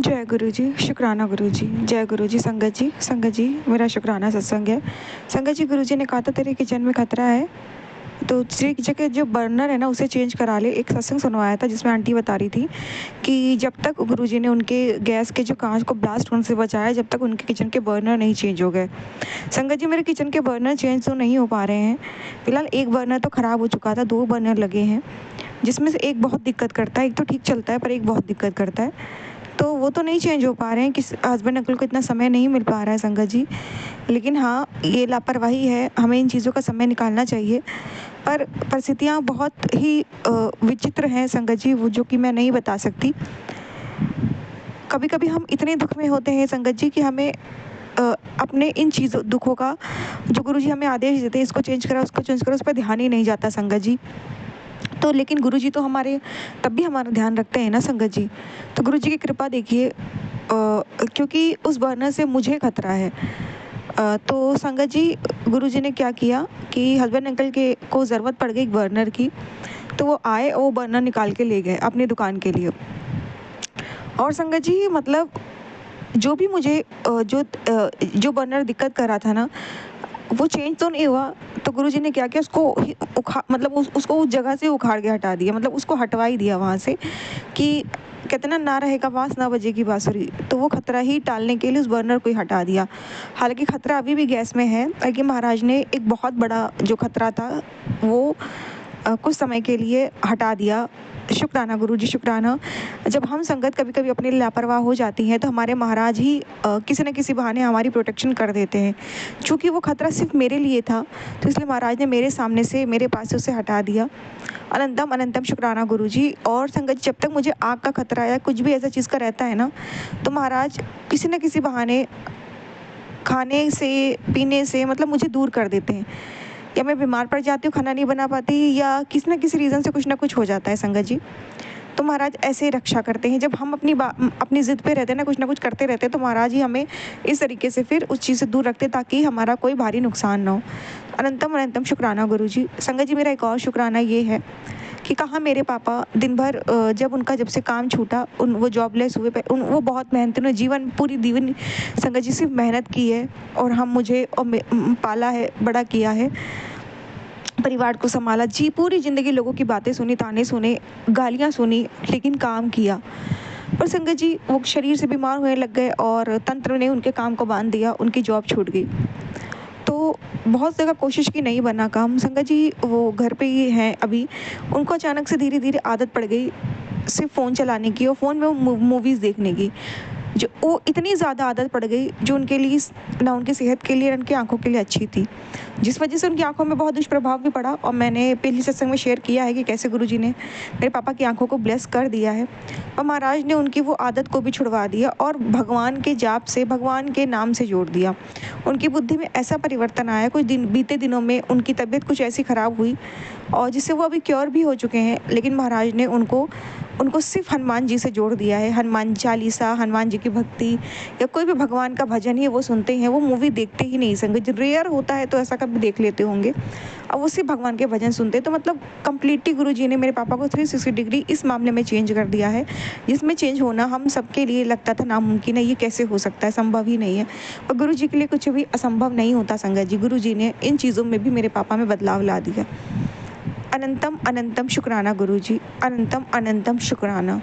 जय गुरु जी, शुक्राना गुरु जी, जय गुरु जी। संगत जी मेरा शुक्राना सत्संग है। संगत जी, गुरु जी ने कहा था तेरे किचन में खतरा है, तो तेरी किचन के जो बर्नर है ना उसे चेंज करा ले। एक सत्संग सुनवाया था जिसमें आंटी बता रही थी कि जब तक गुरु जी ने उनके गैस के जो कांच को ब्लास्ट होने से बचाया, जब तक उनके किचन के बर्नर नहीं चेंज हो गए। संगत जी, मेरे किचन के बर्नर चेंज तो नहीं हो पा रहे हैं। फिलहाल एक बर्नर तो ख़राब हो चुका था, 2 बर्नर लगे हैं जिसमें से एक बहुत दिक्कत करता है, एक तो ठीक चलता है पर एक बहुत दिक्कत करता है, तो वो तो नहीं चेंज हो पा रहे हैं कि हस्बैंड अंकल को इतना समय नहीं मिल पा रहा है संगत जी। लेकिन हाँ, ये लापरवाही है, हमें इन चीज़ों का समय निकालना चाहिए। पर परिस्थितियाँ बहुत ही विचित्र हैं संगत जी, वो जो कि मैं नहीं बता सकती। कभी कभी हम इतने दुख में होते हैं संगत जी कि हमें अपने इन चीज़ों दुखों का, जो गुरु जी हमें आदेश देते हैं इसको चेंज करो उसको चेंज करो, उस पर ध्यान ही नहीं जाता संगत जी। तो लेकिन गुरुजी तो हमारे तब भी हमारा ध्यान रखते हैं ना संगत जी। तो गुरुजी की कृपा देखिए, क्योंकि उस बर्नर से मुझे खतरा है। तो संगत जी, गुरुजी ने क्या किया कि हस्बैंड अंकल के को ज़रूरत पड़ गई एक बर्नर की, तो वो आए और वो बर्नर निकाल के ले गए अपनी दुकान के लिए। और संगत जी मतलब जो भी मुझे जो बर्नर दिक्कत कर रहा था ना, वो चेंज तो नहीं हुआ। तो गुरुजी ने क्या किया, उसको ही मतलब उसको उस जगह से उखाड़ के हटा दिया, मतलब उसको हटवा ही दिया वहाँ से कि कहते ना, ना रहेगा बाँस ना बजेगी बाँसुरी। तो वो खतरा ही टालने के लिए उस बर्नर को ही हटा दिया। हालाँकि खतरा अभी भी गैस में है, ताकि महाराज ने एक बहुत बड़ा जो खतरा था वो कुछ समय के लिए हटा दिया। शुक्राना गुरुजी, शुक्राना। जब हम संगत कभी-कभी अपने लिए लापरवाह हो जाती हैं, तो हमारे महाराज ही किसी न किसी बहाने हमारी प्रोटेक्शन कर देते हैं। चूँकि वो खतरा सिर्फ़ मेरे लिए था, तो इसलिए महाराज ने मेरे सामने से, मेरे पास से उसे हटा दिया। अनंतम अनंतम शुक्राना गुरुजी। और संगत जब तक मुझे आग का खतरा या कुछ भी ऐसा चीज़ का रहता है ना, तो महाराज किसी न किसी बहाने खाने से, पीने से मतलब मुझे दूर कर देते हैं। या मैं बीमार पड़ जाती हूँ, खाना नहीं बना पाती, या किसी न किसी रीज़न से कुछ ना कुछ हो जाता है संगत जी। तो महाराज ऐसे ही रक्षा करते हैं। जब हम अपनी ज़िद पे रहते हैं ना कुछ करते रहते हैं, तो महाराज ही हमें इस तरीके से फिर उस चीज़ से दूर रखते हैं, ताकि हमारा कोई भारी नुकसान ना हो। अनंतम अनंतम शुक्राना गुरुजी। संगत जी, मेरा एक और शुक्राना ये है कि कहाँ मेरे पापा दिन भर, जब से काम छूटा, वो जॉबलेस हुए, वो बहुत मेहनती, उन्होंने जीवन पूरी जीवन संगत जी सिर्फ मेहनत की है, और हम मुझे और पाला है, बड़ा किया है, परिवार को संभाला जी। पूरी ज़िंदगी लोगों की बातें सुनी, ताने सुने, गालियाँ सुनी, लेकिन काम किया। पर संगत जी वो शरीर से बीमार होने लग गए और तंत्र ने उनके काम को बांध दिया, उनकी जॉब छूट गई। तो बहुत जगह कोशिश की, नहीं बना काम। संगत जी वो घर पे ही हैं अभी। उनको अचानक से धीरे-धीरे आदत पड़ गई सिर्फ़ फ़ोन चलाने की, और फ़ोन में वो मूवीज़ देखने की। जो वो इतनी ज़्यादा आदत पड़ गई, जो उनके लिए ना उनकी सेहत के लिए, ना उनकी आँखों के लिए अच्छी थी। जिस वजह से उनकी आँखों में बहुत दुष्प्रभाव भी पड़ा, और मैंने पहले सत्संग में शेयर किया है कि कैसे गुरुजी ने मेरे पापा की आँखों को ब्लेस कर दिया है। और महाराज ने उनकी वो आदत को भी छुड़वा दिया, और भगवान के जाप से, भगवान के नाम से जोड़ दिया। उनकी बुद्धि में ऐसा परिवर्तन आया, कुछ दिन बीते दिनों में उनकी तबीयत कुछ ऐसी ख़राब हुई, और जिससे वो अभी क्योर भी हो चुके हैं। लेकिन महाराज ने उनको उनको सिर्फ़ हनुमान जी से जोड़ दिया है। हनुमान चालीसा, हनुमान जी की भक्ति, या कोई भी भगवान का भजन ही वो सुनते हैं। वो मूवी देखते ही नहीं संगत, रेयर होता है तो ऐसा कभी देख लेते होंगे। अब वो सिर्फ़ भगवान के भजन सुनते हैं। तो मतलब कंप्लीटली गुरुजी ने मेरे पापा को 360 डिग्री इस मामले में चेंज कर दिया है, जिसमें चेंज होना हम सबके लिए लगता था नामुमकिन है, ये कैसे हो सकता है, संभव ही नहीं है। और गुरुजी के लिए कुछ भी असंभव नहीं होता संगत जी। गुरुजी ने इन चीज़ों में भी मेरे पापा में बदलाव ला दिया। अनंतम अनंतम शुक्राना गुरुजी, अनंतम अनंतम शुक्राना,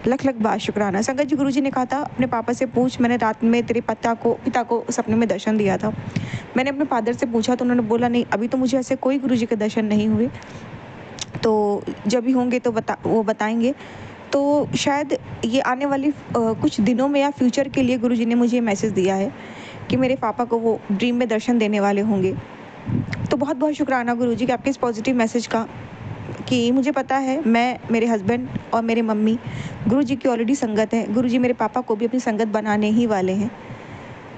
लख लख बार शुक्राना। संगत जी, गुरुजी ने कहा था अपने पापा से पूछ, मैंने रात में तेरे पिता को सपने में दर्शन दिया था। मैंने अपने फादर से पूछा, तो उन्होंने बोला नहीं, अभी तो मुझे ऐसे कोई गुरुजी के दर्शन नहीं हुए, तो जब भी होंगे तो वो बताएंगे। तो शायद ये आने वाली कुछ दिनों में या फ्यूचर के लिए गुरुजी ने मुझे मैसेज दिया है कि मेरे पापा को वो ड्रीम में दर्शन देने वाले होंगे। तो बहुत बहुत शुक्राना गुरुजी के आपके इस पॉजिटिव मैसेज का, कि मुझे पता है मैं, मेरे हस्बैंड और मेरे मम्मी गुरुजी की ऑलरेडी संगत है। गुरुजी मेरे पापा को भी अपनी संगत बनाने ही वाले हैं।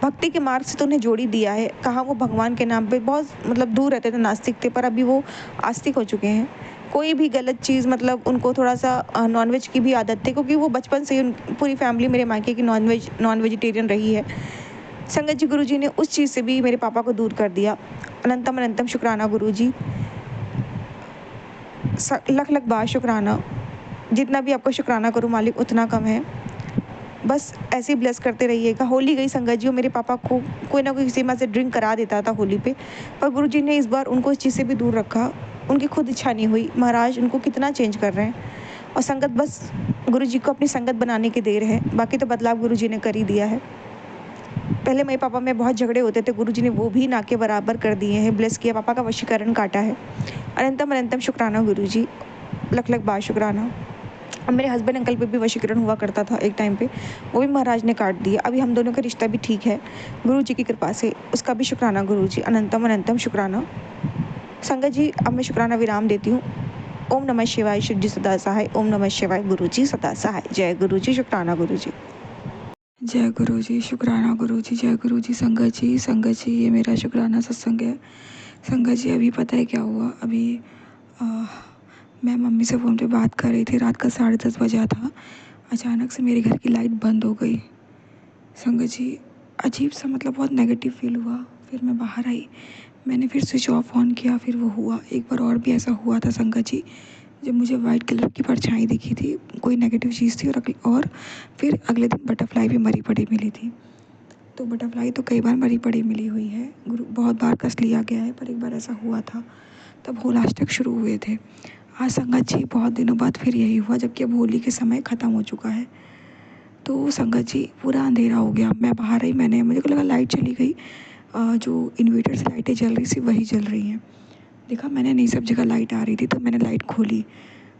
भक्ति के मार्ग से तो उन्हें जोड़ ही दिया है। कहाँ वो भगवान के नाम पे बहुत मतलब दूर रहते थे, नास्तिक थे, पर अभी वो आस्तिक हो चुके हैं। कोई भी गलत चीज़, मतलब उनको थोड़ा-सा नॉन-वेज की भी आदत थी, क्योंकि वो बचपन से ही पूरी फैमिली मेरे मायके की नॉन वेजिटेरियन रही है। संगत जी, गुरुजी ने उस चीज़ से भी मेरे पापा को दूर कर दिया। अनंतम अनंतम शुक्राना गुरुजी। लख लख बार शुक्राना। जितना भी आपको शुक्राना करूँ मालिक, उतना कम है। बस ऐसे ही ब्लेस करते रहिएगा। होली गई संगत जी, और मेरे पापा को कोई ना कोई सीमा से ड्रिंक करा देता था होली पे, पर गुरुजी ने इस बार उनको इस चीज़ से भी दूर रखा। उनकी खुद इच्छा नहीं हुई, महाराज उनको कितना चेंज कर रहे हैं। और संगत बस गुरुजी को अपनी संगत बनाने की देर है, बाकी तो बदलाव गुरुजी ने कर ही दिया है। पहले मेरे पापा में बहुत झगड़े होते थे, गुरुजी ने वो भी ना के बराबर कर दिए हैं, ब्लेस किया, पापा का वशीकरण काटा है। अनंतम अनंतम शुक्राना गुरुजी, लख लख बार शुक्राना। और मेरे हस्बैंड अंकल पे भी वशीकरण हुआ करता था एक टाइम पे, वो भी महाराज ने काट दिया। अभी हम दोनों का रिश्ता भी ठीक है गुरु जी की कृपा से, उसका भी शुक्राना गुरु जी, अनंतम अनंतम शुक्राना। संगत जी, अब मैं शुक्राना विराम देती हूँ। ओम नमः शिवाय, शिव जी सदा सहाय। ओम नमः शिवाय, गुरु जी सदा सहाय। जय गुरु जी, शुक्राना गुरु जी। जय गुरु जी, शुक्राना गुरु जी। जय गुरु जी। संगत जी, संगत जी, ये मेरा शुक्राना सत्संग है। संगत जी, अभी पता है क्या हुआ? अभी मैं मम्मी से फ़ोन पे बात कर रही थी, रात का 10:30 बजा था। अचानक से मेरे घर की लाइट बंद हो गई। संगत जी, अजीब सा मतलब बहुत नेगेटिव फील हुआ। फिर मैं बाहर आई, मैंने फिर स्विच ऑफ ऑन किया, फिर वो हुआ। एक बार और भी ऐसा हुआ था संगत जी, जब मुझे वाइट कलर की परछाई दिखी थी, कोई नेगेटिव चीज़ थी, और फिर अगले दिन बटरफ्लाई भी मरी पड़ी मिली थी। तो बटरफ्लाई तो कई बार मरी पड़ी मिली हुई है, गुरु बहुत बार कस लिया गया है, पर एक बार ऐसा हुआ था, तब होलाष्टक शुरू हुए थे। आज संगत जी बहुत दिनों बाद फिर यही हुआ, जबकि अब होली के समय ख़त्म हो चुका है। तो संगत जी, पूरा अंधेरा हो गया। मैं बाहर आई, मुझे को लगा लाइट चली गई, जो इन्वर्टर से लाइटें जल रही थी वही जल रही हैं। देखा मैंने, नहीं सब जगह लाइट आ रही थी, तो मैंने लाइट खोली।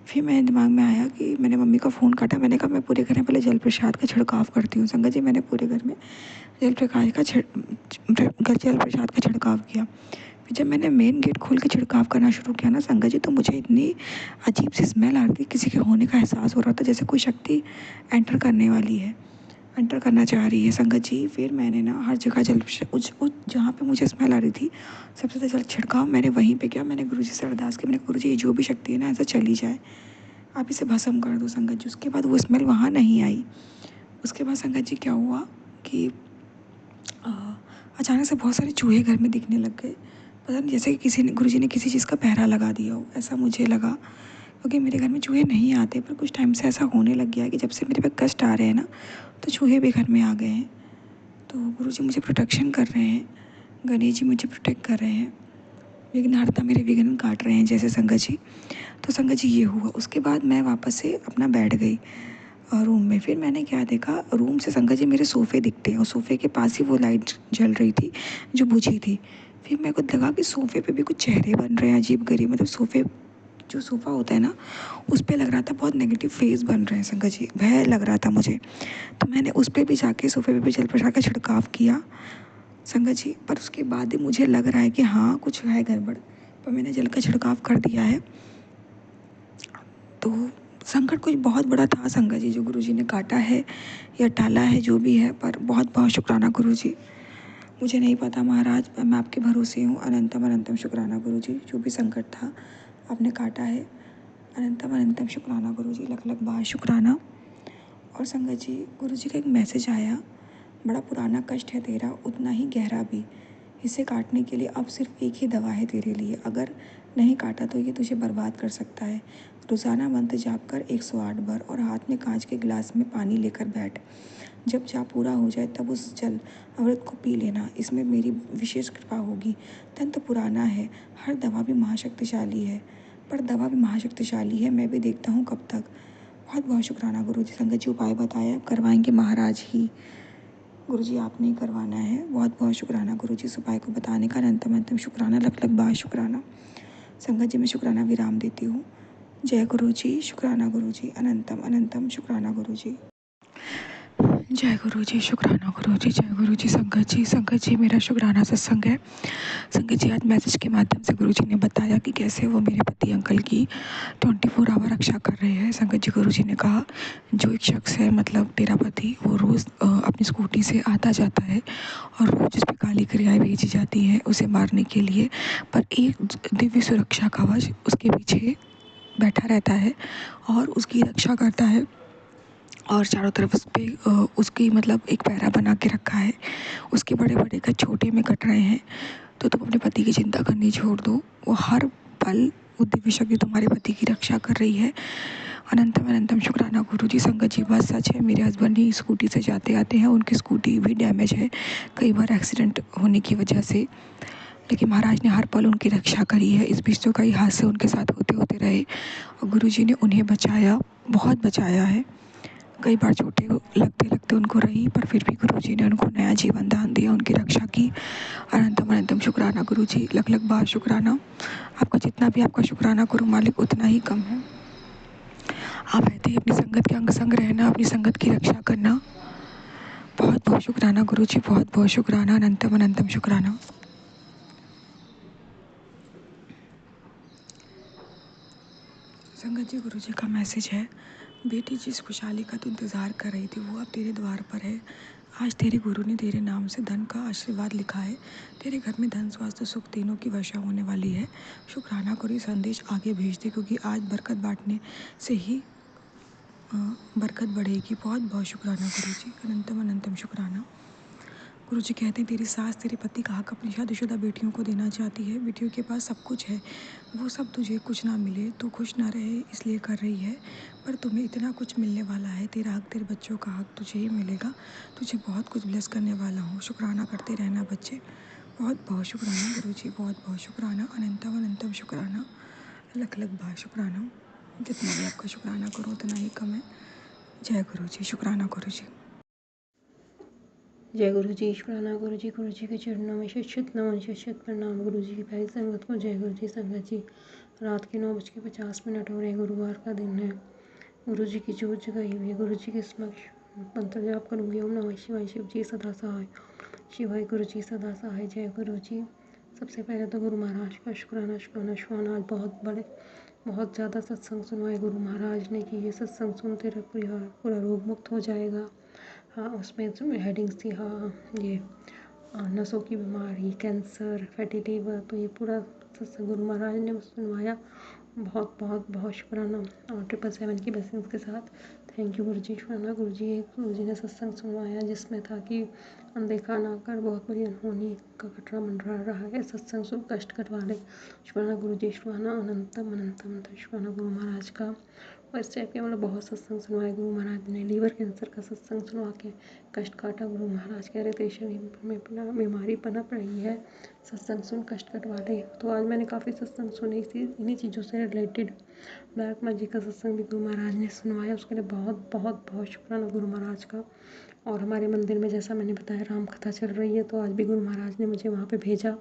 फिर मेरे दिमाग में आया कि मैंने मम्मी का फ़ोन काटा, मैंने कहा मैं पूरे घर में पहले जल प्रसाद का छिड़काव करती हूँ। संगत जी, मैंने पूरे घर में जल प्रसाद का छिड़काव किया। फिर जब मैंने मेन गेट खोल के छिड़काव करना शुरू किया ना संगत जी, तो मुझे इतनी अजीब सी स्मेल आ रही थी, किसी के होने का एहसास हो रहा था, जैसे कोई शक्ति एंटर करने वाली है, एंटर करना चाह रही है संगत जी। फिर मैंने ना हर जगह जहाँ पे मुझे स्मेल आ रही थी, सबसे ज़्यादा जल छिड़काव मैंने वहीं पे किया। मैंने गुरुजी से अरदास की, मैंने गुरुजी ये जो भी शक्ति है ना, ऐसा चली जाए, आप इसे भस्म कर दो संगत जी। उसके बाद वो स्मेल वहाँ नहीं आई। उसके बाद संगत जी क्या हुआ कि अ, अचानक से बहुत सारे चूहे घर में दिखने लग गए। पता नहीं, जैसे कि किसी ने, गुरुजी ने किसी चीज़ का पहरा लगा दिया हो, ऐसा मुझे लगा। क्योंकि मेरे घर में चूहे नहीं आते, पर कुछ टाइम से ऐसा होने लग गया है कि जब से मेरे पे कष्ट आ रहे हैं ना, तो चूहे भी घर में आ गए हैं। तो गुरुजी मुझे प्रोटेक्शन कर रहे हैं, गणेश जी मुझे प्रोटेक्ट कर रहे हैं, विघ्नहर्ता मेरे विघ्न काट रहे हैं, जैसे संगत जी। तो संगत जी ये हुआ। उसके बाद मैं वापस से अपना बैठ गई रूम में। फिर मैंने क्या देखा, रूम से संगत जी मेरे सोफ़े दिखते हैं, और सोफ़े के पास ही वो लाइट जल रही थी जो बुझी थी। फिर मेरे को लगा कि सोफ़े पे भी कुछ चेहरे बन रहे हैं अजीब गरीब, मतलब सोफ़े, जो सोफ़ा होता है ना, उस पर लग रहा था बहुत नेगेटिव फेस बन रहे हैं संगत जी, भय लग रहा था मुझे। तो मैंने उस पर भी जाके, सोफ़े पे भी जल प्रसाद का छिड़काव किया संगत जी। पर उसके बाद ही मुझे लग रहा है कि हाँ कुछ है गड़बड़, पर मैंने जल का छिड़काव कर दिया है। तो संकट कुछ बहुत बड़ा था संगत जी, जो गुरुजी ने काटा है या टाला है, जो भी है, पर बहुत बहुत शुक्राना गुरुजी। मुझे नहीं पता महाराज, मैं आपके भरोसे हूँ। अनंतम अनंतम शुक्राना गुरुजी, जो भी संकट था आपने काटा है। अनंतम अनंतम शुक्राना गुरुजी, लख लख बार शुक्राना। और संगत जी, गुरुजी का एक मैसेज आया, बड़ा पुराना कष्ट है तेरा, उतना ही गहरा भी, इसे काटने के लिए अब सिर्फ एक ही दवा है तेरे लिए, अगर नहीं काटा तो ये तुझे बर्बाद कर सकता है। रोज़ाना मंत्र जाप कर 108 बार, और हाथ में कांच के गिलास में पानी लेकर बैठ। जब जाप पूरा हो जाए तब उस जल अमृत को पी लेना, इसमें मेरी विशेष कृपा होगी। तंत्र पुराना है, हर दवा भी महाशक्तिशाली है, पर दवा भी महाशक्तिशाली है, मैं भी देखता हूँ कब तक। बहुत बहुत शुक्राना गुरु जी। संगत जी, उपाय बताया, करवाएंगे महाराज ही, गुरु जी आपने ही करवाना है। बहुत बहुत शुक्राना गुरु जी, इस उपाय को बताने का। अनंतम अनंतम शुक्राना, लख लख बार शुक्राना। संगत जी, मैं शुक्राना विराम देती हूँ। जय गुरु जी, शुक्राना गुरु जी, अनंतम अनंतम शुक्राना गुरु जी। जय गुरु जी, शुक्राना गुरु जी, जय गुरु जी। संगत जी, संगत जी, मेरा शुक्राना सत्संग है। संगत जी, आज मैसेज के माध्यम से गुरु जी ने बताया कि कैसे वो मेरे पति अंकल की 24 आवर रक्षा कर रहे हैं। संगत जी, गुरु जी ने कहा, जो एक शख्स है, मतलब तेरा पति, वो रोज़ अपनी स्कूटी से आता जाता है, और रोज़ इस पर काली क्रियाएँ भेजी जाती हैं उसे मारने के लिए, पर एक दिव्य सुरक्षा कवच उसके पीछे बैठा रहता है और उसकी रक्षा करता है, और चारों तरफ उस पर उसकी मतलब एक पैरा बना के रखा है। उसके बड़े बड़े कट छोटे में कट रहे हैं, तो तुम अपने पति की चिंता करनी छोड़ दो। वो हर पल वो दिव्य शक्ति तुम्हारे पति की रक्षा कर रही है। अनंतम अनंतम शुक्राना गुरुजी। संगत जी बात सच है, मेरे हस्बैंड ही स्कूटी से जाते आते हैं, उनकी स्कूटी भी डैमेज है कई बार एक्सीडेंट होने की वजह से, लेकिन महाराज ने हर पल उनकी रक्षा करी है। इस बीच तो कई हादसे उनके साथ होते होते रहे और गुरुजी ने उन्हें बचाया, बहुत बचाया है। कई बार चोटें लगते लगते उनको रही, पर फिर भी गुरुजी ने उनको नया जीवन दान दिया, उनकी रक्षा की। अनंतम अनंतम शुक्राना गुरुजी, लख लख बार शुक्राना। आपका जितना भी आपका शुक्राना करूँ मालिक उतना ही कम है। आप रहते ही अपनी संगत के अंग संग रहना, अपनी संगत की रक्षा करना। बहुत बहुत शुक्राना गुरुजी, बहुत बहुत शुक्राना, अनंतम अनंतम शुक्राना। संगत जी, गुरुजी का मैसेज है, बेटी जिस खुशहाली का तू इंतज़ार कर रही थी वो अब तेरे द्वार पर है। आज तेरे गुरु ने तेरे नाम से धन का आशीर्वाद लिखा है। तेरे घर में धन स्वास्थ्य सुख तीनों की वर्षा होने वाली है। शुक्राना करो, संदेश आगे भेज दे, क्योंकि आज बरकत बांटने से ही बरकत बढ़ेगी। बहुत बहुत शुक्राना गुरुजी, अनंतम अनंतम शुक्राना। गुरुजी कहते हैं, तेरी सास तेरे पति का हक अपनी शादीशुदा बेटियों को देना चाहती है। बेटियों के पास सब कुछ है, वो सब तुझे कुछ ना मिले, तू खुश ना रहे इसलिए कर रही है, पर तुम्हें इतना कुछ मिलने वाला है। तेरा हक, तेरे बच्चों का हक तुझे ही मिलेगा। तुझे बहुत कुछ ब्लेस करने वाला हूँ। शुक्राना करते रहना बच्चे। बहुत बहुत शुक्राना गुरुजी, बहुत बहुत शुक्राना, अनंतम अनंतम शुक्राना, लख लख बार शुक्राना। जितना भी आपका शुक्राना करो उतना ही कम है। जय गुरुजी, शुक्राना गुरुजी। जय गुरु जी, शुक्राना गुरु जी। गुरु जी के चरणों में शत नमन, शत प्रणाम। गुरु जी की प्यारी संगत को जय गुरु जी। संगत जी, रात के 9:50 हो रहे हैं, गुरुवार का दिन है। गुरु जी की जोत जगाई हुई है। गुरु जी के समक्ष मंत्र जाप करूँगी। ओम नमः शिवाय, शिव जी सदा सहाय, शिवाय गुरु जी सदा सहाय। जय गुरु जी। सबसे पहले तो गुरु महाराज का शुक्राना शुक्राना शुक्राना। आज बहुत ज़्यादा सत्संग सुनवाए गुरु महाराज ने कि ये सत्संग सुनते रहे पूरा रोग मुक्त हो जाएगा। हाँ, उसमें हेडिंग्स थी, हाँ ये नसों की बीमारी, कैंसर, फैटी लीवर, तो ये पूरा सत्संग गुरु महाराज ने सुनवाया। बहुत बहुत बहुत शुक्राना। और 777 की ब्लेसिंग्स के साथ थैंक यू गुरु जी। शुक्राना गुरु जी ने सत्संग सुनवाया जिसमें था कि अनदेखा ना कर, बहुत बड़ी अनहोनी का खतरा मंडरा रहा है, सत्संग सुन कष्ट करवा ले। शुक्राना गुरु जी, शुक्राना अनंतम अनंतम शुक्राना गुरु महाराज का। और इस टाइप के मतलब बहुत सत्संग सुनवाए गुरु महाराज ने। लीवर कैंसर का सत्संग सुनवा के कष्ट काटा। गुरु महाराज कह रहे थे शरीर में अपना बीमारी पनप रही है, सत्संग सुन कष्ट कटवा ले। तो आज मैंने काफ़ी सत्संग सुने इन्हीं चीज़ों से रिलेटेड। ब्लैक मैजिक का सत्संग भी गुरु महाराज ने सुनवाया, उसके लिए बहुत बहुत बहुत शुक्राना गुरु महाराज का। और हमारे मंदिर में जैसा मैंने बताया राम कथा चल रही है, तो आज भी गुरु महाराज ने मुझे वहाँ पे भेजा।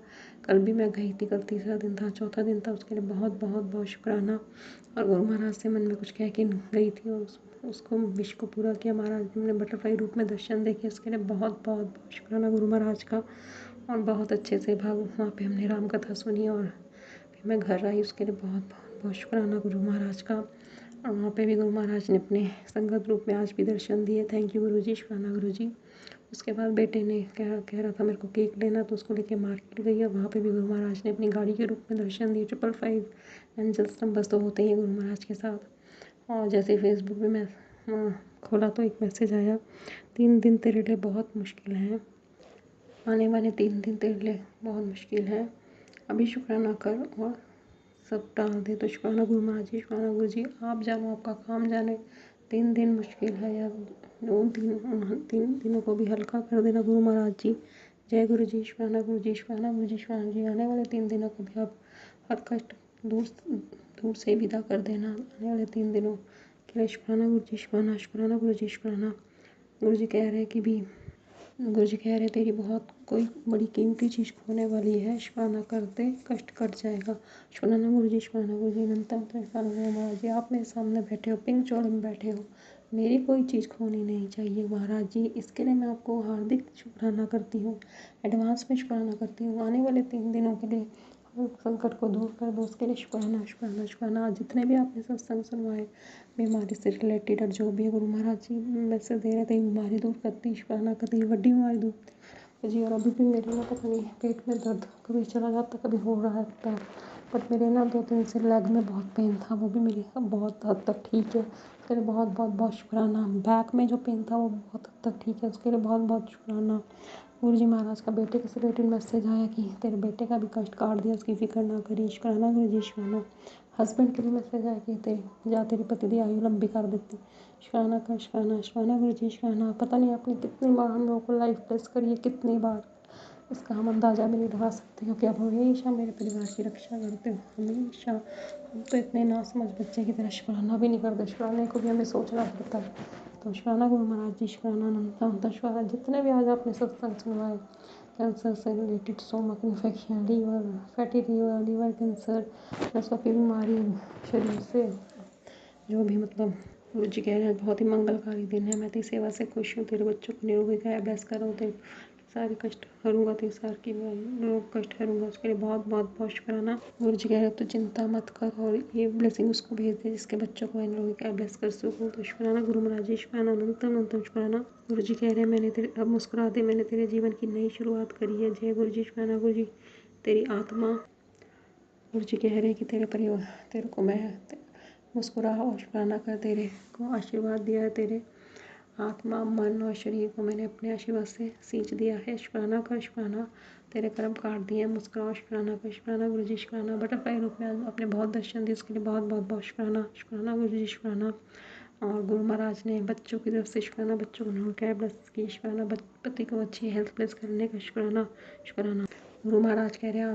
कल भी मैं गई थी, कल तीसरा दिन था, चौथा दिन था, उसके लिए बहुत बहुत बहुत शुक्राना। और गुरु महाराज से मन में कुछ कह के गई थी और उसको विश को पूरा किया। महाराज ने बटरफ्लाई रूप में दर्शन देखे, उसके लिए बहुत बहुत बहुत शुक्राना गुरु महाराज का। और बहुत अच्छे से वहाँ पे हमने राम कथा सुनी और फिर मैं घर आई, उसके लिए बहुत बहुत बहुत शुक्राना गुरु महाराज का। और वहाँ पे भी गुरु महाराज ने अपने संगत रूप में आज भी दर्शन दिए। थैंक यू गुरु जी, शुक्राना गुरु जी। उसके बाद बेटे ने कह रहा था मेरे को केक लेना, तो उसको लेके मार्केट गई और वहाँ पे भी गुरु महाराज ने अपनी गाड़ी के रूप में दर्शन दिए। 555 एंजल्स नंबर्स तो होते ही हैं गुरु महाराज के साथ। और जैसे फेसबुक पे मैं खोला तो एक मैसेज आया, 3 दिन तेरे लिए बहुत मुश्किल है, आने वाले 3 दिन तेरे लिए बहुत मुश्किल है, अभी शुक्राना कर और सब टाल दे। तो शुक्राना गुरु महाराज जी, शुक्राना गुरु जी। आप जानो, आपका काम जाने। 3 दिन मुश्किल है या उन 3 दिनों को भी हल्का कर देना गुरु महाराज जी। जय गुरु जी, शुक्राना गुरु जी, शुक्राना गुरु जी, शुक्राना जी। आने वाले 3 दिनों को भी आप हर कष्ट दूर से विदा कर देना। आने वाले 3 दिनों के लिए शुक्राना गुरु जी, शुक्राना, शुक्राना गुरु जी, शुक्राना। गुरु जी कह रहे कि भी गुरु जी कह रहे तेरी बहुत कोई बड़ी कीमती चीज़ खोने वाली है, शुक्राना करते कष्ट कट जाएगा। शुक्राना गुरु जी, शुक्राना गुरु जी, अनंतम शुक्राना गुरु महाराज जी। आप मेरे सामने बैठे हो, पिंक चौड़े में बैठे हो, मेरी कोई चीज़ खोनी नहीं चाहिए महाराज जी। इसके लिए मैं आपको हार्दिक शुक्राना करती हूँ, एडवांस में शुक्राना करती हूँ। आने वाले 3 दिनों के लिए संकट को दूर कर दो, उसके लिए शुक्राना शुक्राना शुक्राना। आज जितने भी आपने सत्संग सुनवाए बीमारी से रिलेटेड और जो भी गुरु महाराज जी मैसेज दे रहे थे, बीमारी दूर करती, शुक्राना करती, बड़ी बीमारी दूर जी। और अभी भी मेरे ना पता नहीं पेट में दर्द कभी चला जाता, कभी हो रहा है, बट मेरे ना 2 दिन से लेग में बहुत पेन था, वो भी मेरी बहुत हद तक ठीक है, उसके लिए बहुत बहुत बहुत शुक्राना। बैक में जो पेन था वो बहुत हद तक ठीक है, उसके लिए बहुत बहुत शुक्राना। गुरु जी महाराज का बेटे से रिलेटेड मैसेज आया कि तेरे बेटे का भी कष्ट काट दिया, उसकी फिक्र ना करी। शुक्राना गुरु जी, शुक्राना। हस्बैंड के लिए मैसेज आया कि तेरी जा तेरी पति की आयु लंबी कर देती। शुक्राना कर, शुक्राना शुक्राना गुरु जी शुक्राना। पता नहीं आपने कितनी बार हम लोगों को लाइफ ब्लेस करी है, कितनी बार, इसका हम अंदाज़ा भी नहीं लगा सकते, क्योंकि आप हमेशा मेरे परिवार की रक्षा करते हो, हमेशा। हम तो इतने नासमझ बच्चे की तरह शुक्राना भी नहीं करते, शुक्राने को भी हमें सोचना पड़ता है। तो शुक्राना गुरु महाराज जी, शुक्राना अनंता शुक्राना। जितने भी आज आपने सत्संग सुनवाए, कैंसर से related, stomach infection, liver fatty liver cancer, नसों की बीमारी, शरीर से जो भी, मतलब गुरु जी कह रहे हैं बहुत ही मंगलकारी दिन है। मैं तेरी सेवा से खुश हूँ, तेरे बच्चों को निरोगी काया ब्लेस करूँ, तेरे सारे कष्ट करूँगा, तेरे सार की लोग कष्ट करूँगा, उसके लिए बहुत बहुत बहुत शुक्राना। गुरु जी कह रहे हो तो चिंता मत कर, और ये ब्लेसिंग उसको भेज दे जिसके बच्चों को निरोगी काया ब्लेस कर सकूँ। तो शुक्राना गुरु महाराज जी, शुक्राना अनंतम अनंतम शुक्राना। गुरु जी कह रहे हैं मैंने तेरे, अब मुस्कुरा दे, मैंने तेरे जीवन की नई शुरुआत करी है। जय गुरु जी, शुक्राना गुरु जी। तेरी आत्मा, गुरु जी कह रहे हैं कि तेरे परिवार, तेरे को मैं मुस्कुरा और शुक्राना कर, तेरे को आशीर्वाद दिया है, तेरे आत्मा मन और शरीर को मैंने अपने आशीर्वाद से सींच दिया है। शुक्राना कर, शुक्राना। तेरे कर्म काट दिए, मुस्कुराओ, शुक्राना कर, शुक्राना गुरु जी शुक्राना। बटरफ्लाई रूप में आज आपने बहुत दर्शन दिए, उसके लिए बहुत बहुत बहुत शुक्राना। शुक्राना गुरु जी शुक्राना। और गुरु महाराज ने बच्चों की तरफ से शुक्राना, बच्चों को कैब ब्लेस की, शुक्राना। पति को अच्छी हेल्थ ब्लेस करने का शुक्राना, शुक्राना। गुरु महाराज कह रहे हैं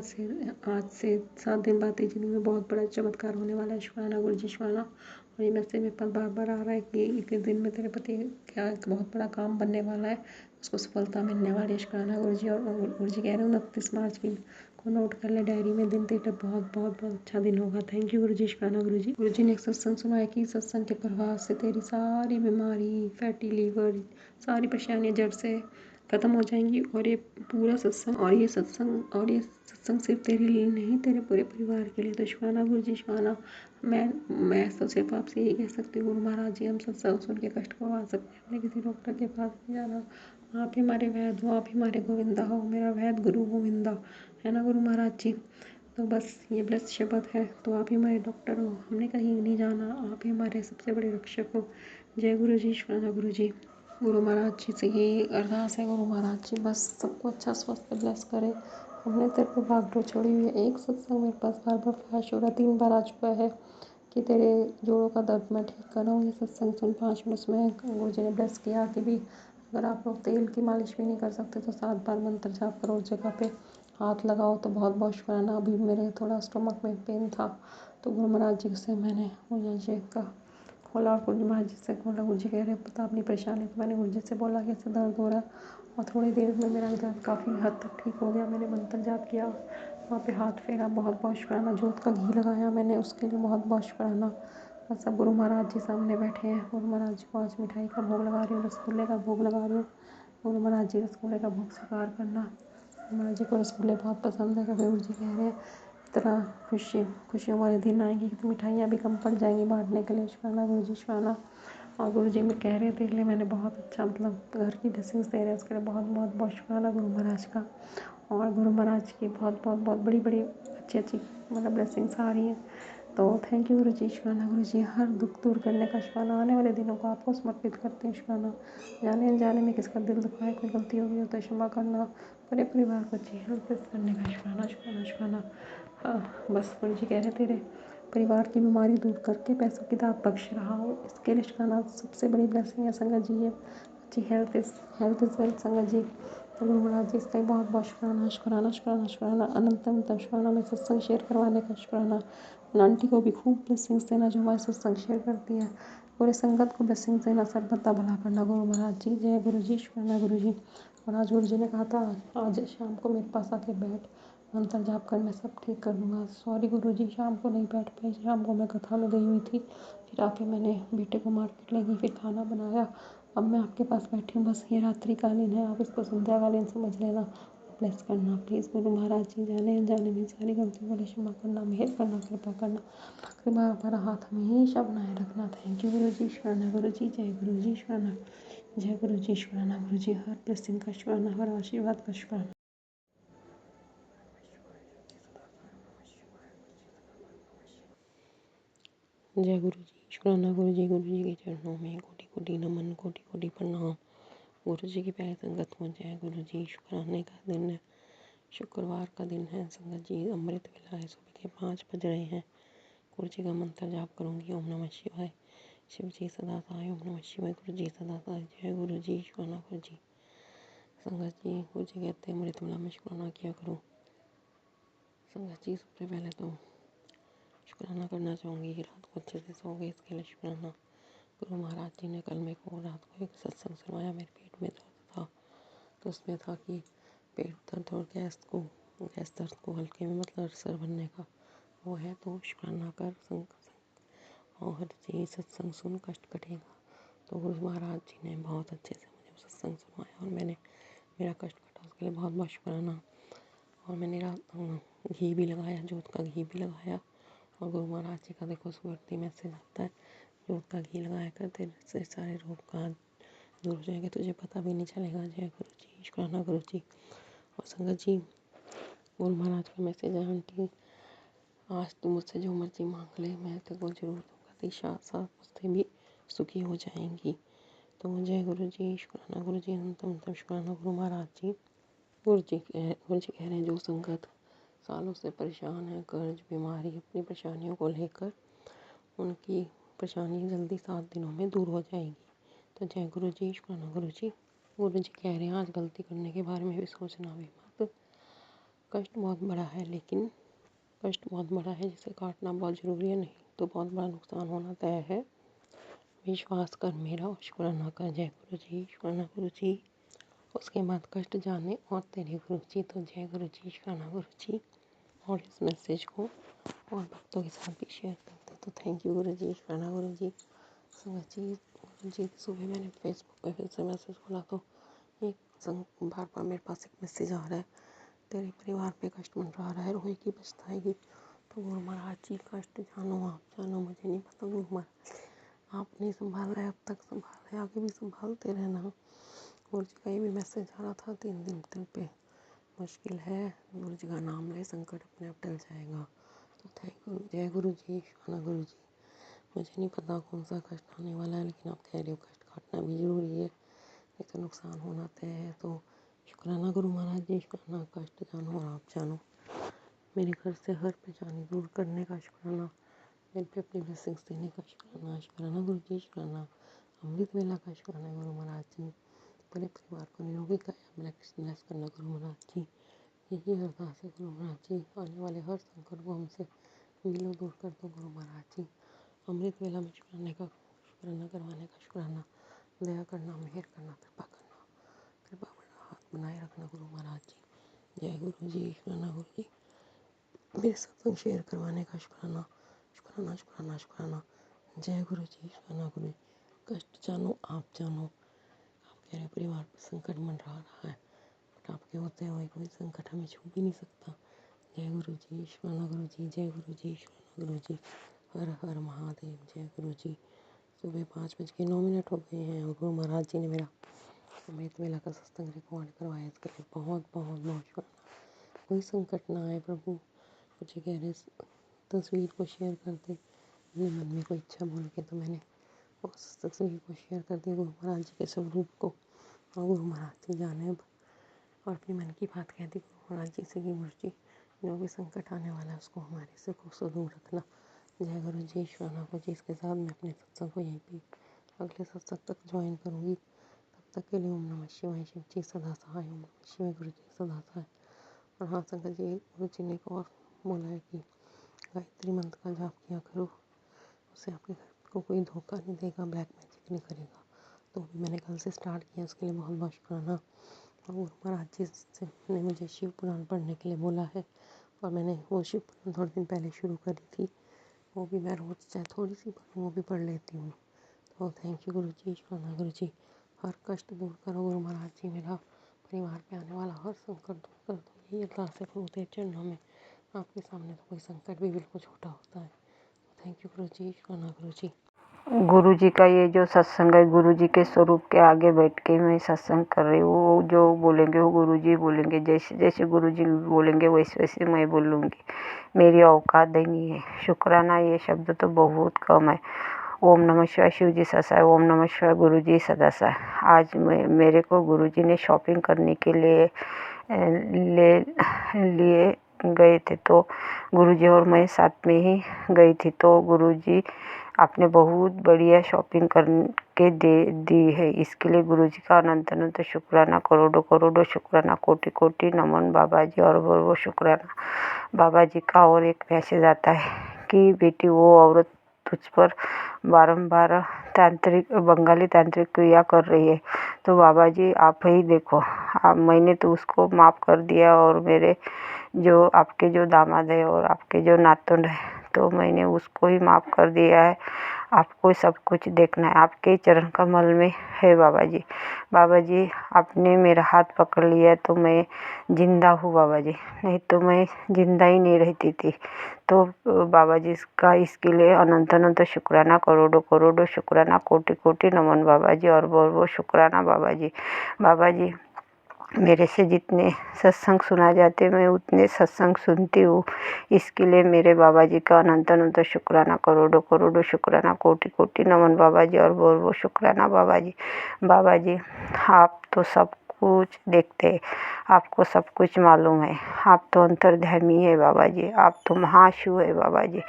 आज से 7 दिन बाद तेरी जिंदगी में बहुत बड़ा चमत्कार होने वाला है। शुक्राना गुरु जी शुक्राना। और ये मैसेज मेरे पास बार बार आ रहा है कि एक दिन में तेरे पति क्या एक बहुत बड़ा काम बनने वाला है, उसको सफलता मिलने वाली है। शुक्राना गुरु जी। और गुरु जी कह रहे हैं 29 मार्च की को नोट कर ले डायरी में, दिन तेरा बहुत बहुत बहुत अच्छा दिन होगा। थैंक यू गुरु जी, शुक्राना गुरु जी। गुरु जी ने एक सत्संग सुनाया कि सत्संग के प्रभाव से तेरी सारी बीमारी, फैटी लीवर, सारी परेशानियाँ जड़ से खत्म हो जाएंगी। और ये पूरा सत्संग और ये सत्संग सिर्फ तेरे लिए नहीं, तेरे पूरे परिवार के लिए। तो शुक्राना गुरु जी, शुक्राना। मैं तो सिर्फ आपसे यही कह सकती हूँ गुरु महाराज जी, हम सत्संग सुन के कष्ट करवा सकते हैं, हमने किसी डॉक्टर के पास नहीं जाना। आप ही हमारे वैद्य हो, आप ही हमारे गोविंदा हो, मेरा वैद्य गुरु गोविंदा है ना गुरु महाराज जी। तो बस ये ब्लेस शब्द है, तो आप ही हमारे डॉक्टर हो, हमने कहीं नहीं जाना, आप ही हमारे सबसे बड़े रक्षक हो। जय गुरु जी, शुक्राना गुरु जी। गुरु महाराज जी से यही अरदास है, गुरु महाराज जी बस सबको अच्छा स्वास्थ्य ब्लेस करें। हमने तेरे को भागदौड़ छोड़ी हुई है। एक सत्संग मेरे पास बार बार फ्लैश हो रहा, 3 बार आ चुका है कि तेरे जोड़ों का दर्द मैं ठीक कर रहा हूँ। ये सत्संग सुन 5 मिनट में गुरु जी ने ब्लेस किया कि भी अगर आप लोग तेल की मालिश भी नहीं कर सकते तो 7 बार मंत्र जाप करो, उस जगह पे हाथ लगाओ। तो बहुत बहुत शुक्राना। अभी मेरे थोड़ा स्टमक में पेन था, तो गुरु महाराज जी से मैंने गुरु जी का खोला, और गुरु महाराज जी से खोला। गुरु जी कह रहे पता अपनी परेशानी, तो मैंने गुरु जी से बोला कि ऐसे दर्द हो रहा है, और थोड़ी देर में मेरा दर्द काफ़ी हद तक ठीक हो गया। मैंने मंत्र जाप किया, वहाँ पे हाथ फेरा, बहुत बहुत शुक्राना। जोत का घी लगाया मैंने, उसके लिए बहुत बहुत शुक्राना। बस अब गुरु महाराज जी सामने बैठे हैं, गुरु महाराज जी को आज मिठाई का भोग लगा रही हूँ, रसगुल्ले का भोग लगा रही हूँ। गुरु महाराज जी रसगुल्ले का भोग स्वीकार करना। गुरु महाराज जी को रसगुल्ले बहुत पसंद है, क्योंकि गुरु जी कह रहे हैं इतना खुशियों वाले दिन आएंगे कि तो मिठाइयाँ भी कम पड़ जाएंगी बांटने के लिए। शुक्राना गुरु जी, शुक्राना। और गुरु जी में कह रहे थे इसलिए मैंने बहुत अच्छा, मतलब घर की ब्लेसिंग्स दे रहे हैं, उसके लिए बहुत बहुत बहुत शुक्राना गुरु महाराज का। और गुरु महाराज की बहुत बहुत बहुत बड़ी बड़ी अच्छी मतलब ब्लेसिंग्स आ रही हैं। तो थैंक यू गुरु जी, शुक्राना गुरु जी। हर दुख दूर करने का शुक्राना। आने वाले दिनों को आपको समर्पित करते हैं, शुक्राना। जाने अनजाने में किसका दिल दुखाए, कोई गलती होगी तो क्षमा करना। पूरे परिवार को अच्छी हेल्प करने का शुक्राना, शुक्राना, शुक्राना। हाँ, बस गुरु जी कह रहे तेरे परिवार की बीमारी दूर करके पैसों की दात बख्श रहा हूँ, इसके लिए शुक्राना। सबसे बड़ी ब्लेसिंग है संगत जी, ये अच्छी हेल्थ इज़ वेल्थ संगत जी। तो गुरु महाराज जी इसका बहुत बहुत शुक्राना, शुक्राना, शुक्राना, शुक्राना। अनंतम शुक्राना। मैं सत्संग शेयर करवाने का शुक्राना। आंटी को भी खूब ब्लेसिंग्स देना जो हमारे सत्संग शेयर करती है। पूरे संगत को ब्लेसिंग्स देना, सर्वदा भला करना गुरु महाराज जी। जय गुरु जी, शुक्राना गुरु जी। और आज गुरु जी ने कहा था आज शाम को मेरे पास आके बैठ, मंत्र जाप कर, मैं सब ठीक कर दूँगा। सॉरी गुरु जी, शाम को नहीं बैठ पाई, शाम को मैं कथा में गई हुई थी। फिर आके मैंने बेटे को मार्केट ले गई, फिर खाना बनाया। अब मैं आपके पास बैठी हूँ, बस ये रात्रिकालीन है, आप इसको संध्याकालीन समझ लेना। ब्लेस करना प्लीज़ गुरु महाराज जी। जाने अनजाने में सारी गलतियों को क्षमा करना, मेहर करना, कृपा करना। कृपा भरा हाथ हमेशा बनाए रखना। थैंक यू गुरु जी, शुक्राना गुरु जी। जय गुरु जी, शुक्राना। जय गुरु जी, शुक्राना गुरु जी। हर ब्लेसिंग का शुक्राना, हर आशीर्वाद का शुक्राना। जय गुरु जी, शुक्राना गुरु जी। गुरु जी के चरणों में कोटि कोटि नमन, कोटि कोटि प्रणाम। गुरु जी की प्यारी संगत हो। जय गुरु जी। शुक्राने का दिन है, शुक्रवार का दिन है संगत जी। अमृत वेला है, सुबह के 5 बज रहे हैं। गुरु जी का मंत्र जाप करूँगी। ओम नमः शिवाय। शिव जी सदा सहाय। ओम नमः शिवाय। गुरु जी सदा सहाय। जय गुरु जी। शुक्राना गुरु जी। संगत जी, गुरु जी कहते हैं अमृत वेला में शुक्राना किया करो। संगत जी, सबसे पहले तो शुक्राना करना चाहूँगी कि रात को अच्छे से सो गए, इसके लिए शुक्राना। गुरु महाराज जी ने कल मेरे को रात को एक सत्संग सुनवाया। मेरे पेट में दर्द था, तो उसमें था कि पेट दर्द और गैस दर्द को हल्के में मतलब अल्सर बनने का वो है, तो शुक्राना कर और जी सत्संग सुन, कष्ट कटेगा। तो गुरु महाराज जी ने बहुत अच्छे से मुझे सत्संग सुनवाया और मेरा कष्ट कटा, उसके लिए बहुत बहुत शुक्राना। और मैंने घी भी लगाया, जोत का घी भी लगाया। और गुरु महाराज जी का देखो सुवर्ती मैसेज आता है, जोत का घी लगाया कर, तेरे से सारे रोग का दूर हो जाएंगे, तुझे पता भी नहीं चलेगा। जय गुरु जी। शुक्राना गुरु जी। और संगत जी, गुरु महाराज का मैसेज है, आंटी आज तू मुझसे जो मर्जी मांग ले, मैं तेरे को जरूर दूंगा, तेरी साथ मुझसे भी सुखी हो जाएंगी। तो जय गुरु जी। शुक्राना गुरु जी। अंतम शुक्राना गुरु महाराज जी। गुरु जी कह रहे हैं जो संगत सालों से परेशान है, कर्ज, बीमारी, अपनी परेशानियों को लेकर, उनकी परेशानी जल्दी 7 दिनों में दूर हो जाएगी। तो जय गुरु जी। शुक्राना गुरु जी। गुरु जी कह रहे हैं आज गलती करने के बारे में भी सोचना भी मत। कष्ट बहुत बड़ा है, लेकिन कष्ट बहुत बड़ा है जिसे काटना बहुत ज़रूरी है, नहीं तो बहुत बड़ा नुकसान होना तय है। विश्वास कर मेरा और शुक्राना कर। जय गुरु जी। शुक्राना गुरु जी। उसके बाद कष्ट जाने और तेरे गुरु जी। तो जय गुरु जी। शुक्राना गुरु जी। और इस मैसेज को और भक्तों के साथ भी शेयर करते, तो थैंक यू गुरु जी। शुक्राना गुरु जी। संगत जी, गुरु जी सुबह मैंने फेसबुक पे फिर से मैसेज खोला तो बार बार मेरे पास एक मैसेज आ रहा है, तेरे परिवार पे कष्ट मंडरा रहा है, रोएगी पछताएगी। तो गुरु महाराज जी, कष्ट जानो आप जानो, मुझे नहीं पता गुरु महाराज, आपने संभाला है अब तक, संभाला है आगे भी संभालते रहना। गुरु जी का ये भी मैसेज आ रहा था, 3 दिन दिल पे मुश्किल है, गुरु जी का नाम ले, संकट अपने आप टल जाएगा। तो थैंक यू। जय गुरु जी। शुक्राना गुरु जी। मुझे नहीं पता कौन सा कष्ट आने वाला है, लेकिन आप कह रहे हो कष्ट काटना भी ज़रूरी है, नहीं तो नुकसान होना तय है। तो शुक्राना गुरु महाराज जी। शुक्राना। कष्ट जानो और आप जानो, मेरे घर से हर परेशानी दूर करने का शुक्राना, मेरे पे अपनी ब्लेसिंग्स देने का शुक्राना। शुक्राना गुरु जी। शुक्राना। अमृत वेला का शुक्राना गुरु महाराज जी। पूरे परिवार को निरोगी काया ब्लेस करना गुरु महाराज जी। यही अरदास है गुरु महाराज जी। आने वाले हर संकट को हमसे मिलो दूर कर दो गुरु महाराज जी। अमृत वेला में शुक्राना करवाने का शुक्राना। दया करना, मेहर करना, कृपा बना हाथ बनाए रखना गुरु महाराज जी। जय गुरु जी। शुक्राना गुरु जी। मेरे सत्संग शेयर करवाने का शुक्राना। शुक्राना शुक्राना शुक्राना। जय गुरु जी। शुक्राना गुरु जी। कष्ट जानो आप जानो, आप कह रहे परिवार पर संकट मंडरा रहा है, बट आपके होते हुए कोई संकट हमें छू भी नहीं सकता। जय गुरु जी। शुक्राना गुरु जी। जय गुरु जी। शुक्राना गुरु जी। हर हर महादेव। जय गुरु जी। सुबह 5:09 हो गए हैं और गुरु महाराज जी ने मेरा अमृत वेला का सत्संग रिकॉर्ड करवाया, इसके लिए बहुत बहुत बहुत शुक्राना। कोई संकट ना आए प्रभु, मुझे कह रहे तस्वीर को शेयर कर दे, अपने मन में कोई इच्छा बोल के, तो मैंने उस तस्वीर को शेयर कर दी गुरु महाराज जी के स्वरूप को, और गुरु महाराज जी जाने अब, और अपने मन की बात कह दी गुरु महाराज जी से कि गुरु जी जो भी संकट आने वाला है उसको हमारे से को दूर रखना। जय गुरु जी। शुक्राना गुरु जी। इसके साथ मैं अपने सत्संग को यहीं पे अगले सत्संग तक ज्वाइन करूँगी। तब तक के लिए ओम नमः शिवाय। शिव जी सदा सहाय। ओम नमः शिवाय। गुरु जी सदा सहाय। और हाँ संगत जी, गुरु जी ने एक और बोला है कि गायत्री मंत्र का जाप किया करो, उससे आपके घर को कोई धोखा नहीं देगा, ब्लैक मैजिक नहीं करेगा। तो भी मैंने कल से स्टार्ट किया, उसके लिए बहुत बहुत शुक्राना। और गुरु महाराज जी से ने मुझे शिव पुराण पढ़ने के लिए बोला है, और मैंने वो शिव पुराण थोड़े दिन पहले शुरू करी थी, वो भी मैं रोज़ चाहे थोड़ी सी पढ़ूँ वो भी पढ़ लेती हूँ। तो थैंक यू गुरु जी। शुक्राना गुरु जी। हर कष्ट दूर करो गुरु महाराज जी, मेरा परिवार पे आने वाला हर संकट दूर कर दो, यही अरदास है प्रभु तेरे चरणों में। आपके सामने तो कोई संकट भी बिल्कुल छोटा होता है। थैंक यू गुरु जी। शुक्राना गुरु जी। गुरु जी का ये जो सत्संग है, गुरु जी के स्वरूप के आगे बैठ के मैं सत्संग कर रही हूँ। वो जो बोलेंगे वो गुरु जी बोलेंगे, जैसे जैसे गुरु जी बोलेंगे वैसे वैसे मैं बोलूँगी। मेरी औकात नहीं है। शुक्राना ये शब्द तो बहुत कम है। ओम नमः शिवाय। शिव जी सदा। ओम नमः शिवाय। गुरु जी सदा। आज मेरे को गुरु जी ने शॉपिंग करने के लिए गए थे तो गुरुजी और मैं साथ में ही गई थी। तो गुरुजी आपने बहुत बढ़िया शॉपिंग करके दे दी है, इसके लिए गुरुजी का अनंत अनंत शुक्राना, करोड़ों करोड़ों शुक्राना, कोटि कोटि नमन बाबा जी, और वो शुक्राना बाबा जी का। और एक मैसेज आता है कि बेटी वो औरत तुझ पर बारंबार बंगाली तांत्रिक क्रिया कर रही है, तो बाबा जी आप ही देखो। मैंने तो उसको माफ़ कर दिया, और मेरे जो आपके जो दामाद है और आपके जो नातुन है, तो मैंने उसको ही माफ़ कर दिया है। आपको सब कुछ देखना है, आपके चरण कमल में है बाबा जी। बाबा जी आपने मेरा हाथ पकड़ लिया तो मैं ज़िंदा हूँ बाबा जी, नहीं तो मैं ज़िंदा ही नहीं रहती थी। तो बाबा जी का इसके लिए अनंत अनंत शुक्राना, करोड़ों करोड़ों शुक्राना, कोटि कोटि नमन बाबा जी, और वो शुक्राना बाबा जी। बाबा जी मेरे से जितने सत्संग सुना जाते मैं उतने सत्संग सुनती हूँ, इसके लिए मेरे बाबा जी का अनंत अनंत शुक्राना, करोड़ों करोड़ों शुक्राना, कोटि कोटि नमन बाबा जी, और वो शुक्राना बाबा जी। बाबा जी आप तो सब कुछ देखते हैं, आपको सब कुछ मालूम है, आप तो अंतर्ध्यामी है बाबा जी, आप तो महाशिव है बाबा जी।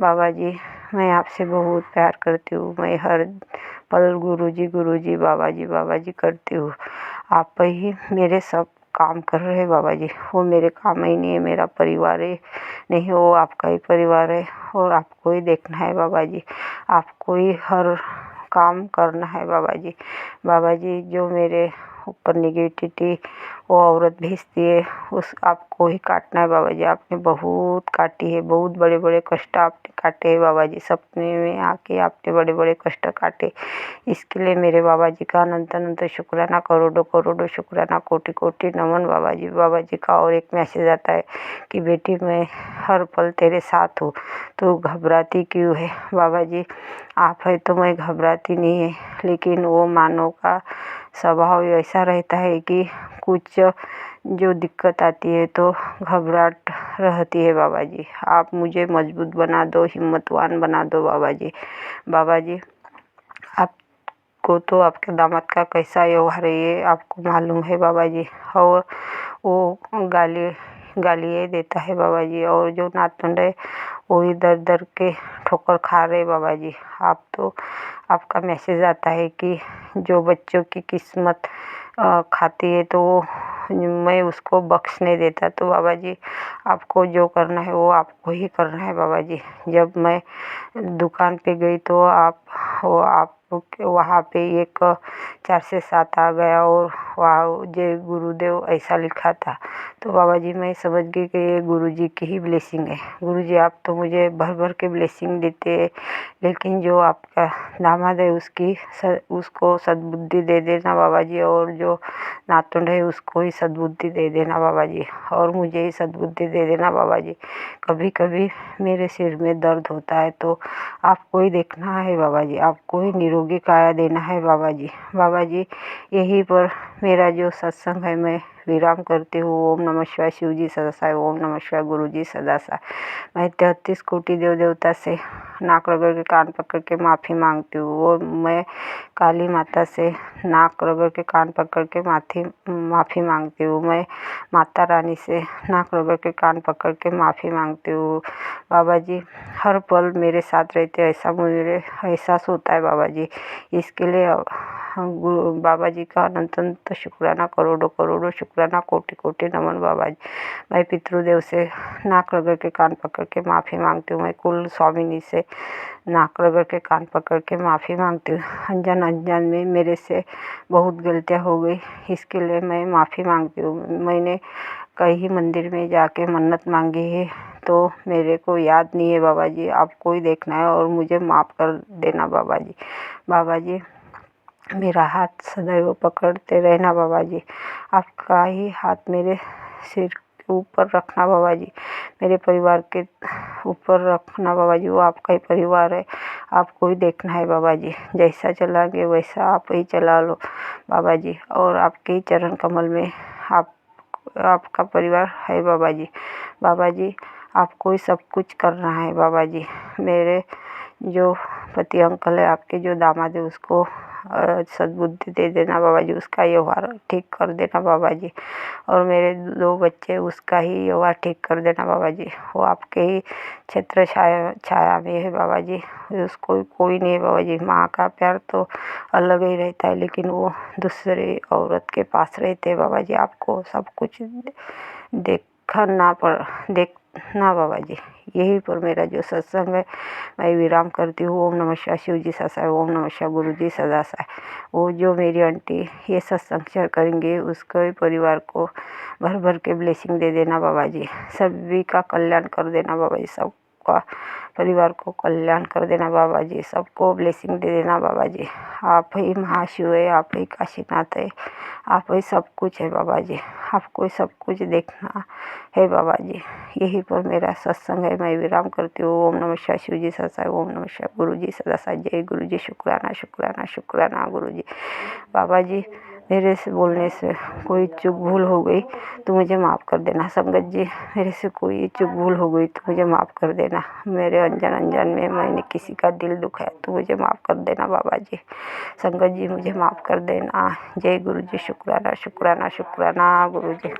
बाबा जी मैं आपसे बहुत प्यार करती हूँ, मैं हर पल गुरुजी बाबा जी करती हूँ। आप ही मेरे सब काम कर रहे हैं बाबा जी, वो मेरे काम ही नहीं है, मेरा परिवार है नहीं, वो आपका ही परिवार है, और आपको ही देखना है बाबा जी, आपको ही हर काम करना है बाबा जी। बाबा जी जो मेरे ऊपर निगेटिविटी वो औरत भेजती है, उस आपको ही काटना है बाबा जी। आपने बहुत काटी है, बहुत बड़े बड़े कष्ट आपने काटे हैं बाबा जी, सपने में आके आपने बड़े बड़े कष्ट काटे, इसके लिए मेरे बाबा जी का अनंत अनंत शुक्राना, करोड़ों करोड़ों शुक्राना, कोटि कोटि नमन बाबा जी। बाबा जी का और एक मैसेज आता है कि बेटी मैं हर पल तेरे साथ हूँ, तो घबराती क्यों है बाबा जी, आप है तो मैं घबराती नहीं है, लेकिन वो मानव का स्वभाव ऐसा रहता है कि कुछ जो दिक्कत आती है तो घबराहट रहती है बाबा जी। आप मुझे मजबूत बना दो, हिम्मतवान बना दो बाबा जी। बाबा जी आपको तो आपके दामाद का कैसा व्यवहार है ये आपको मालूम है बाबा जी, और वो गालियाँ देता है बाबा जी, और जो नातुंड है वो इधर उधर के ठोकर खा रहे बाबा जी। आप तो आपका मैसेज आता है कि जो बच्चों की किस्मत खाती है तो वो मैं उसको बख्शने देता, तो बाबा जी आपको जो करना है वो आपको ही करना है बाबा जी। जब मैं दुकान पे गई तो आप वहाँ पे एक 4 से 7 आ गया, और वहाँ जय गुरुदेव ऐसा लिखा था, तो बाबा जी मैं समझ गई कि ये गुरुजी की ही ब्लेसिंग है। गुरुजी आप तो मुझे भर भर के ब्लेसिंग देते हैं, लेकिन जो आपका दामाद है उसको सद्बुद्धि दे देना बाबा जी, और जो नातुंड है उसको ही सद्बुद्धि दे देना बाबा जी, और मुझे ही सद्बुद्धि दे देना बाबा जी। कभी कभी मेरे सिर में दर्द होता है तो आपको ही देखना है बाबा जी, आपको ही निरोगी काया देना है बाबा जी। बाबा जी यहीं पर मेरा जो सत्संग है मैं विराम करती हूँ। ओम नमः शिवाय, शिव जी सदा साय, ओम नमः शिवाय, गुरु जी सदा साय। मैं 33 कोटि देव देवता से नाक रगड़ के कान पकड़ के माफ़ी मांगती हूँ। वो मैं काली माता से नाक रगड़ के कान पकड़ के माफ़ी मांगती हूँ। मैं माता रानी से नाक रगड़ के कान पकड़ के माफ़ी मांगती हूँ। बाबा जी हर पल मेरे साथ रहते ऐसा मुझे एहसास होता है बाबा जी, इसके लिए बाबा जी का अनंत अनंत शुक्राना, करोड़ों करोड़ों शुक्राना, कोटि कोटि नमन बाबा जी। मैं पितृदेव से नाक रगड़ के कान पकड़ के माफ़ी मांगती हूँ। मैं कुल स्वामिनी से नाक रगड़ के कान पकड़ के माफ़ी मांगती हूँ। अनजान में मेरे से बहुत गलतियाँ हो गई, इसके लिए मैं माफ़ी मांगती हूँ। मैंने कई मंदिर में जाके मन्नत मांगी है तो मेरे को याद नहीं है बाबा जी, आपको ही देखना है और मुझे माफ़ कर देना बाबा जी। बाबा जी मेरा हाथ सदैव पकड़ते रहना बाबा जी, आपका ही हाथ मेरे सिर के ऊपर रखना बाबा जी, मेरे परिवार के ऊपर रखना बाबा जी। वो आपका ही परिवार है, आपको ही देखना है बाबा जी। जैसा चलाएंगे वैसा आप ही चला लो बाबा जी, और आपके ही चरण कमल में आपका परिवार है बाबा जी। बाबा जी आपको ही सब कुछ करना है बाबा जी। मेरे जो पति अंकल है, आपके जो दामाद है, उसको सद्बुद्धि दे देना बाबा जी, उसका व्यवहार ठीक कर देना बाबा जी। और मेरे 2 बच्चे, उसका ही व्यवहार ठीक कर देना बाबा जी। वो आपके ही छत्र छाया में है बाबा जी, उसको कोई नहीं है बाबा जी। माँ का प्यार तो अलग ही रहता है, लेकिन वो दूसरे औरत के पास रहते हैं बाबा जी। आपको सब कुछ देखना बाबा जी। यही पर मेरा जो सत्संग है मैं विराम करती हूँ। ओम नमः शिवाय। शिव जी ससाय। ओम नमः शिवाय। गुरु जी सदा साय। वो जो मेरी आंटी ये सत्संग शेयर करेंगे उसके परिवार को भर भर के ब्लेसिंग दे देना बाबा जी। सभी का कल्याण कर देना बाबा जी। सबका परिवार को कल्याण कर देना बाबा जी। सबको ब्लेसिंग दे देना बाबा जी। आप ही महाशिव है, आप ही काशीनाथ है, आप ही सब कुछ है बाबा जी। आपको सब कुछ देखना है बाबा जी। यही पर मेरा सत्संग है। मैं विराम करती हूँ। ओम नमः शिवाय। शिव जी ससाय। ओम नमः शिवाय। गुरु जी सदा साय। जय गुरु जी। शुक्राना शुक्राना शुक्राना गुरु जी। बाबा जी, मेरे से बोलने से कोई चूक भूल हो गई तो मुझे माफ़ कर देना। संगत जी, मेरे से कोई चूक भूल हो गई तो मुझे माफ़ कर देना। मेरे अनजान में मैंने किसी का दिल दुखाया तो मुझे माफ़ कर देना बाबा जी। संगत जी, मुझे माफ़ कर देना। जय गुरु जी। शुक्राना शुक्राना शुक्राना गुरु जी।